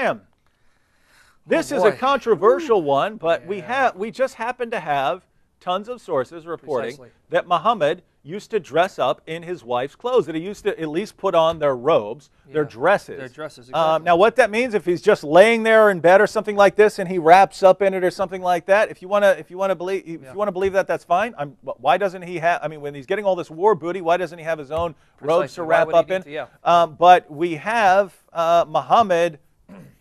Islam. This is a controversial one, but we just happen to have tons of sources reporting that Muhammad used to dress up in his wife's clothes, that he used to at least put on their robes, their dresses. Their dresses, exactly. Now what that means, if he's just laying there in bed or something like this and he wraps up in it or something like that, if you want to believe that, that's fine. Why doesn't he have, I mean, when he's getting all this war booty, why doesn't he have his own robes to wrap up in? But we have Muhammad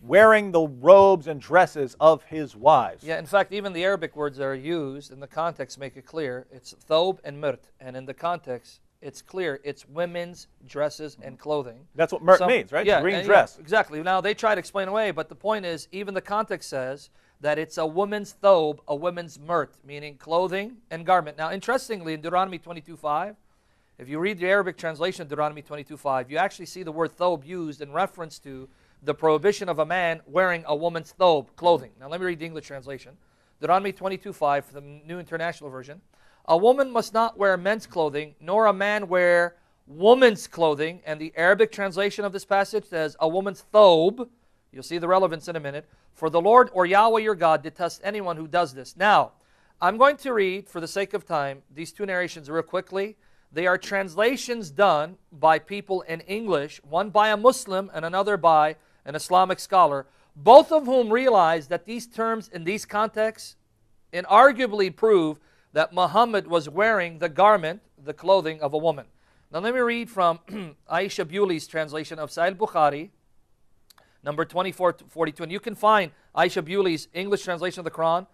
wearing the robes and dresses of his wives. Yeah, in fact, even the Arabic words that are used in the context make it clear. It's thob and mirt, and in the context, it's clear. It's women's dresses and clothing. That's what mirt means, right? Yeah, green dress. Yeah, exactly. Now, they try to explain away, but the point is, even the context says that it's a woman's thob, a woman's mirt, meaning clothing and garment. Now, interestingly, in Deuteronomy 22:5, if you read the Arabic translation of Deuteronomy 22:5, you actually see the word thob used in reference to the prohibition of a man wearing a woman's thob, clothing. Now let me read the English translation. Deuteronomy 22:5, the New International Version. A woman must not wear men's clothing, nor a man wear woman's clothing. And the Arabic translation of this passage says, a woman's thob. You'll see the relevance in a minute. For the Lord or Yahweh your God detests anyone who does this. Now, I'm going to read, for the sake of time, these two narrations real quickly. They are translations done by people in English, one by a Muslim and another by an Islamic scholar, both of whom realize that these terms in these contexts inarguably prove that Muhammad was wearing the garment, the clothing of a woman. Now let me read from Aisha Bewley's translation of Sahih Bukhari, number 2442. And you can find Aisha Bewley's English translation of the Quran,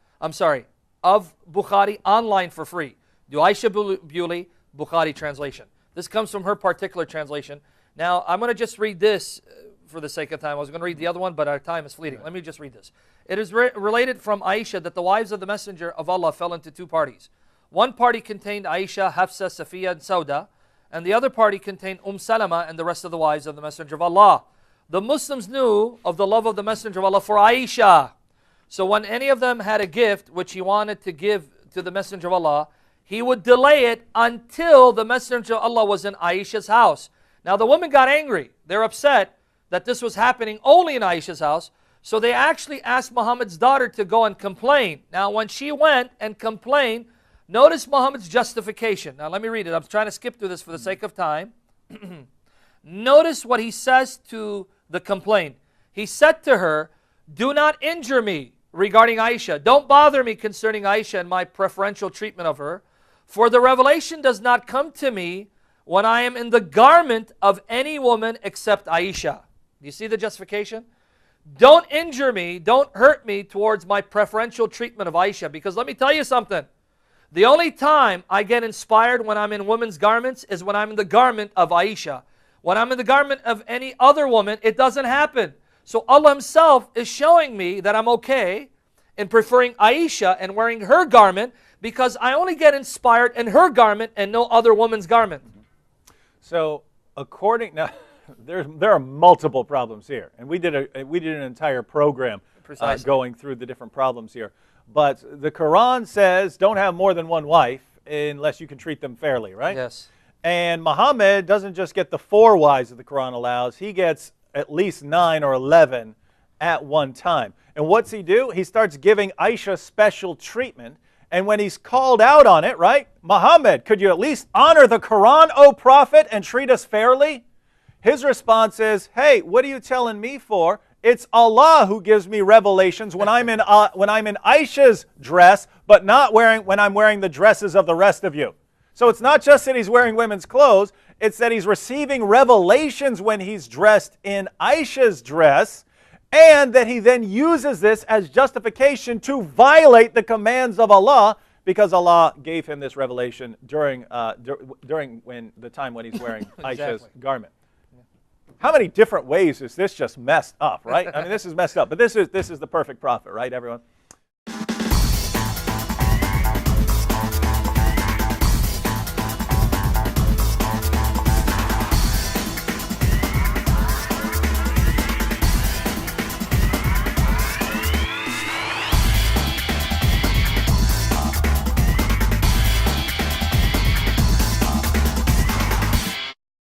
of Bukhari online for free. Do Aisha Bewley Bukhari translation. This comes from her particular translation. Now, I'm going to just read this for the sake of time. I was going to read the other one, but our time is fleeting. Let me just read this. It is related from Aisha that the wives of the Messenger of Allah fell into two parties. One party contained Aisha, Hafsa, Safiya, and Sauda, and the other party contained Salama and the rest of the wives of the Messenger of Allah. The Muslims knew of the love of the Messenger of Allah for Aisha. So when any of them had a gift which he wanted to give to the Messenger of Allah, he would delay it until the Messenger of Allah was in Aisha's house. Now the women got angry. They're upset that this was happening only in Aisha's house. So they actually asked Muhammad's daughter to go and complain. Now when she went and complained, notice Muhammad's justification. Now let me read it. I'm trying to skip through this for the sake of time. Notice what he says to the complaint. He said to her, do not injure me regarding Aisha. Don't bother me concerning Aisha and my preferential treatment of her. For the revelation does not come to me when I am in the garment of any woman except Aisha. Do you see the justification? Don't injure me, don't hurt me towards my preferential treatment of Aisha. Because let me tell you something. The only time I get inspired when I'm in women's garments is when I'm in the garment of Aisha. When I'm in the garment of any other woman, it doesn't happen. So Allah Himself is showing me that I'm okay in preferring Aisha and wearing her garment because I only get inspired in her garment and no other woman's garment. So now there are multiple problems here, and we did an entire program going through the different problems here. But the Quran says don't have more than one wife unless you can treat them fairly, right? Yes. And Muhammad doesn't just get the 4 wives that the Quran allows, he gets at least 9 or 11 at one time. And what's he do? He starts giving Aisha special treatment. And when he's called out on it, right? Muhammad, could you at least honor the Quran, O Prophet, and treat us fairly? His response is, hey, what are you telling me for? It's Allah who gives me revelations when I'm in Aisha's dress, but not when I'm wearing the dresses of the rest of you. So it's not just that he's wearing women's clothes, it's that he's receiving revelations when he's dressed in Aisha's dress, and that he then uses this as justification to violate the commands of Allah because Allah gave him this revelation during the time when he's wearing Aisha's garment. How many different ways is this just messed up, right? I mean, this is messed up, but this is the perfect prophet, right, everyone?